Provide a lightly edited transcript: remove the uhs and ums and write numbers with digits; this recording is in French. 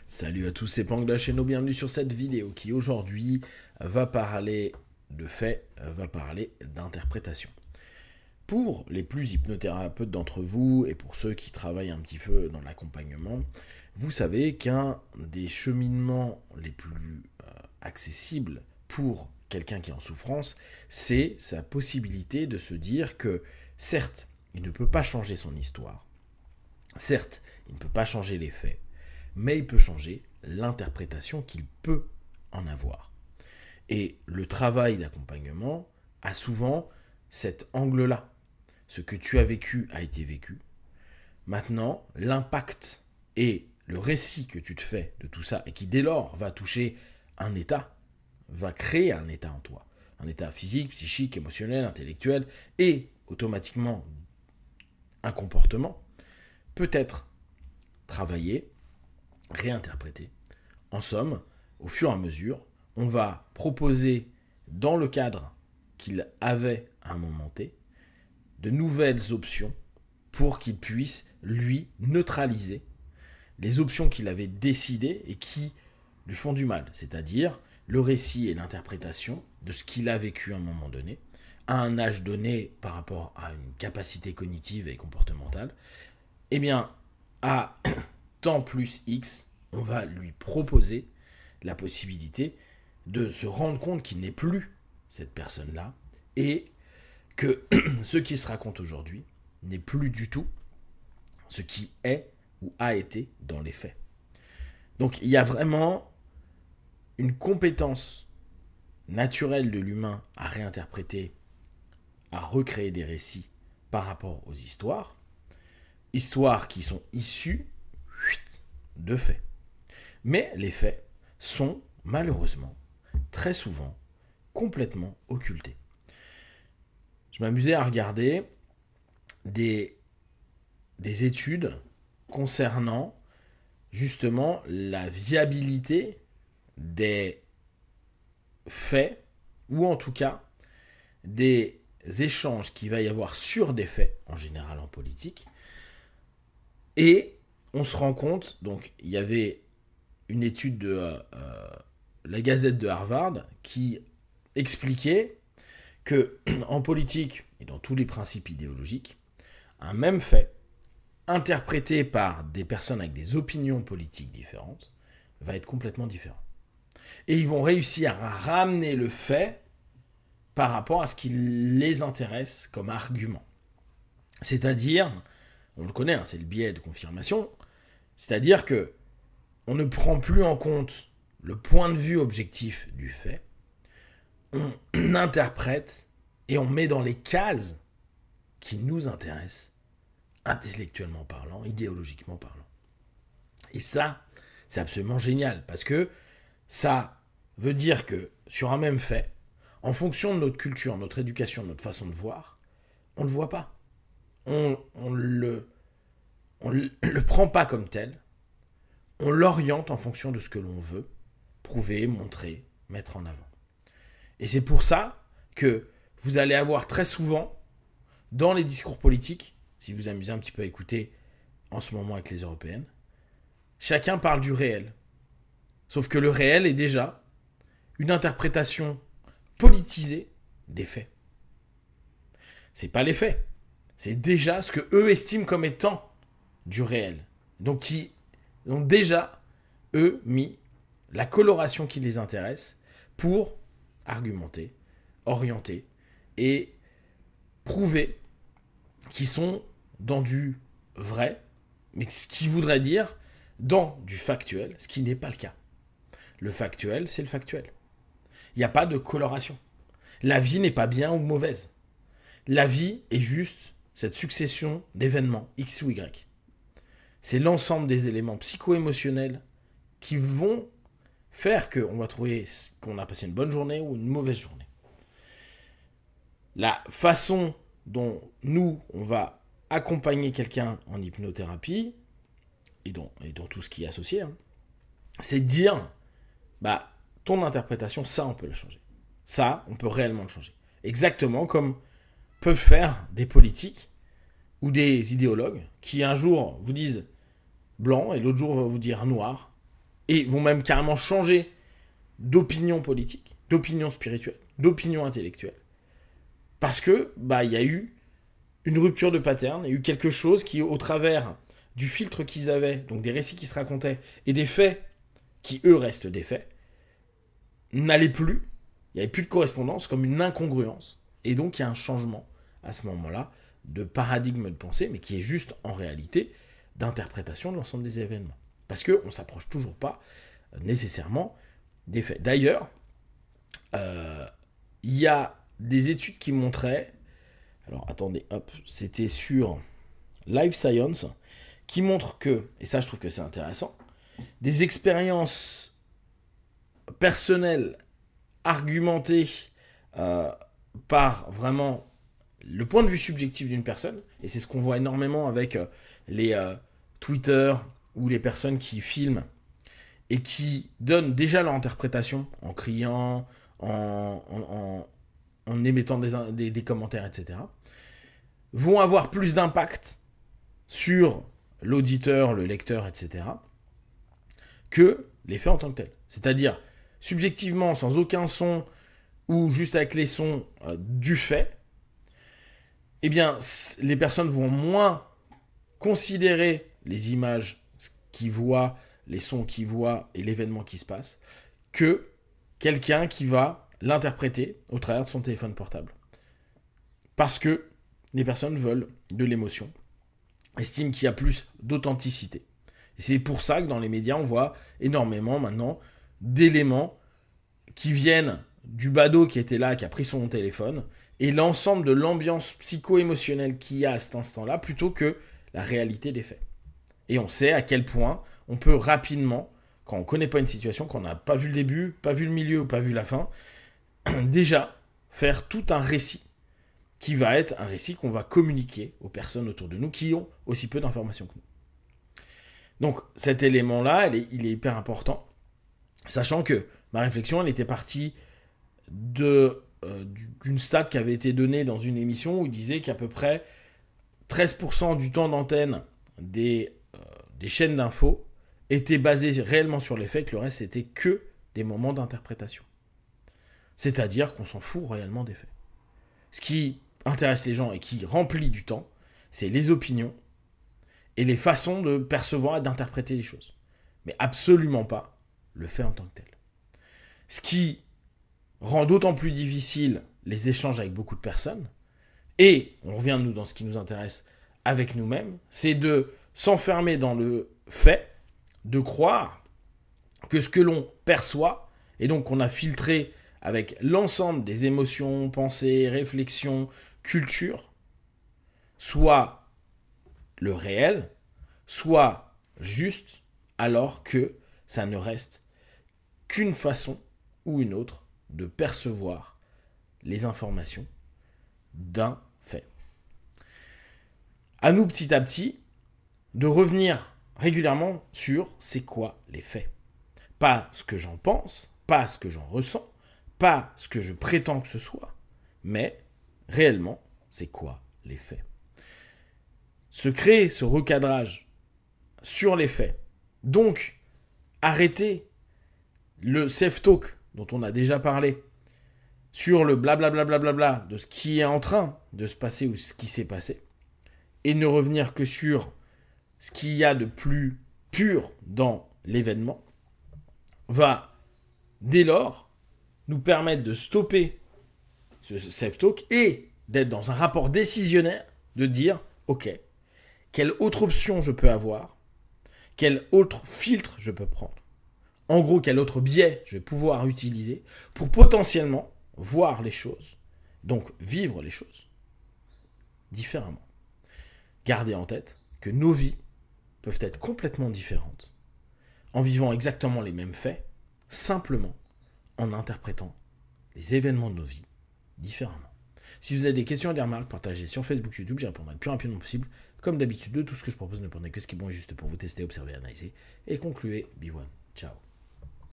Salut à tous, c'est Pangdash et bienvenue sur cette vidéo qui aujourd'hui va parler de faits, va parler d'interprétation. Pour les plus hypnothérapeutes d'entre vous et pour ceux qui travaillent un petit peu dans l'accompagnement, vous savez qu'un des cheminements les plus accessibles pour quelqu'un qui est en souffrance, c'est sa possibilité de se dire que certes, il ne peut pas changer son histoire, certes, il ne peut pas changer les faits, mais il peut changer l'interprétation qu'il peut en avoir. Et le travail d'accompagnement a souvent cet angle-là. Ce que tu as vécu a été vécu. Maintenant, l'impact et le récit que tu te fais de tout ça, et qui dès lors va toucher un état, va créer un état en toi. Un état physique, psychique, émotionnel, intellectuel, et automatiquement un comportement, peut être travaillé, réinterpréter. En somme, au fur et à mesure, on va proposer, dans le cadre qu'il avait à un moment T, de nouvelles options pour qu'il puisse, lui, neutraliser les options qu'il avait décidées et qui lui font du mal. C'est-à-dire le récit et l'interprétation de ce qu'il a vécu à un moment donné, à un âge donné par rapport à une capacité cognitive et comportementale, eh bien, à temps plus X, on va lui proposer la possibilité de se rendre compte qu'il n'est plus cette personne-là et que ce qui se raconte aujourd'hui n'est plus du tout ce qui est ou a été dans les faits. Donc il y a vraiment une compétence naturelle de l'humain à réinterpréter, à recréer des récits par rapport aux histoires qui sont issues de faits. Mais les faits sont malheureusement très souvent complètement occultés. Je m'amusais à regarder des études concernant justement la viabilité des faits, ou en tout cas des échanges qu'il va y avoir sur des faits, en général en politique, et on se rend compte, donc il y avait une étude de la Gazette de Harvard qui expliquait que en politique et dans tous les principes idéologiques, un même fait, interprété par des personnes avec des opinions politiques différentes, va être complètement différent. Et ils vont réussir à ramener le fait par rapport à ce qui les intéresse comme argument. C'est-à-dire, on le connaît, hein, c'est le biais de confirmation, c'est-à-dire que on ne prend plus en compte le point de vue objectif du fait, on interprète et on met dans les cases qui nous intéressent, intellectuellement parlant, idéologiquement parlant. Et ça, c'est absolument génial, parce que ça veut dire que sur un même fait, en fonction de notre culture, notre éducation, notre façon de voir, on ne le voit pas. On le prend pas comme tel, on l'oriente en fonction de ce que l'on veut prouver, montrer, mettre en avant. Et c'est pour ça que vous allez avoir très souvent, dans les discours politiques, si vous amusez un petit peu à écouter en ce moment avec les européennes, chacun parle du réel. Sauf que le réel est déjà une interprétation politisée des faits. C'est pas les faits. C'est déjà ce que eux estiment comme étant du réel. Donc qui ont déjà, eux, mis la coloration qui les intéresse pour argumenter, orienter et prouver qu'ils sont dans du vrai, mais ce qui voudrait dire dans du factuel, ce qui n'est pas le cas. Le factuel, c'est le factuel. Il n'y a pas de coloration. La vie n'est pas bien ou mauvaise. La vie est juste cette succession d'événements X ou Y. C'est l'ensemble des éléments psycho-émotionnels qui vont faire qu'on va trouver qu'on a passé une bonne journée ou une mauvaise journée. La façon dont nous, on va accompagner quelqu'un en hypnothérapie, et dans tout ce qui est associé, hein, c'est de dire, bah, ton interprétation, ça, on peut la changer. Ça, on peut réellement le changer. Exactement comme peuvent faire des politiques ou des idéologues qui un jour vous disent blanc et l'autre jour va vous dire noir. et vont même carrément changer d'opinion politique, d'opinion spirituelle, d'opinion intellectuelle. Parce que, il y a eu une rupture de pattern, il y a eu quelque chose qui, au travers du filtre qu'ils avaient, donc des récits qui se racontaient, et des faits qui, eux, restent des faits, n'allait plus, il n'y avait plus de correspondance, comme une incongruence. Et donc, il y a un changement, à ce moment-là, de paradigme de pensée, mais qui est juste, en réalité, d'interprétation de l'ensemble des événements. Parce qu'on ne s'approche toujours pas, nécessairement, des faits. D'ailleurs, il y a des études qui montraient, alors attendez, hop, c'était sur Life Science, qui montrent que, et ça je trouve que c'est intéressant, des expériences personnelles argumentées par vraiment le point de vue subjectif d'une personne, et c'est ce qu'on voit énormément avec les Twitter ou les personnes qui filment et qui donnent déjà leur interprétation en criant, en émettant des commentaires, etc., vont avoir plus d'impact sur l'auditeur, le lecteur, etc., que les faits en tant que tels. C'est-à-dire, subjectivement, sans aucun son, ou juste avec les sons du fait, eh bien, les personnes vont moins considérer les images qu'ils voient, les sons qu'ils voient et l'événement qui se passe, que quelqu'un qui va l'interpréter au travers de son téléphone portable. Parce que les personnes veulent de l'émotion, estiment qu'il y a plus d'authenticité. Et c'est pour ça que dans les médias, on voit énormément maintenant d'éléments qui viennent du badaud qui était là, qui a pris son téléphone, et l'ensemble de l'ambiance psycho-émotionnelle qu'il y a à cet instant-là, plutôt que la réalité des faits. Et on sait à quel point on peut rapidement, quand on ne connaît pas une situation, quand on n'a pas vu le début, pas vu le milieu ou pas vu la fin, déjà faire tout un récit qui va être un récit qu'on va communiquer aux personnes autour de nous qui ont aussi peu d'informations que nous. Donc cet élément-là, il est hyper important, sachant que ma réflexion, elle était partie d'une stat qui avait été donnée dans une émission où il disait qu'à peu près 13% du temps d'antenne des chaînes d'infos était basé réellement sur les faits, que le reste c'était que des moments d'interprétation. C'est-à-dire qu'on s'en fout réellement des faits. Ce qui intéresse les gens et qui remplit du temps, c'est les opinions et les façons de percevoir et d'interpréter les choses. Mais absolument pas le fait en tant que tel. Ce qui rend d'autant plus difficile les échanges avec beaucoup de personnes, et on revient nous dans ce qui nous intéresse avec nous-mêmes, c'est de s'enfermer dans le fait de croire que ce que l'on perçoit, et donc qu'on a filtré avec l'ensemble des émotions, pensées, réflexions, culture, soit le réel, soit juste, alors que ça ne reste qu'une façon ou une autre de percevoir les informations d'un fait. À nous, petit à petit, de revenir régulièrement sur c'est quoi les faits. Pas ce que j'en pense, pas ce que j'en ressens, pas ce que je prétends que ce soit, mais réellement, c'est quoi les faits. Se créer ce recadrage sur les faits. Donc, arrêter le self-talk dont on a déjà parlé, sur le blablabla de ce qui est en train de se passer ou ce qui s'est passé, et ne revenir que sur ce qu'il y a de plus pur dans l'événement, va dès lors nous permettre de stopper ce self-talk et d'être dans un rapport décisionnaire, de dire, ok, quelle autre option je peux avoir, quel autre filtre je peux prendre, en gros, quel autre biais je vais pouvoir utiliser pour potentiellement voir les choses, donc vivre les choses différemment. Gardez en tête que nos vies peuvent être complètement différentes en vivant exactement les mêmes faits, simplement en interprétant les événements de nos vies différemment. Si vous avez des questions et des remarques, partagez sur Facebook, YouTube, j'y répondrai le plus rapidement possible. Comme d'habitude, de tout ce que je propose, ne prenez que ce qui est bon et juste pour vous tester, observer, analyser et concluez. Be one. Ciao.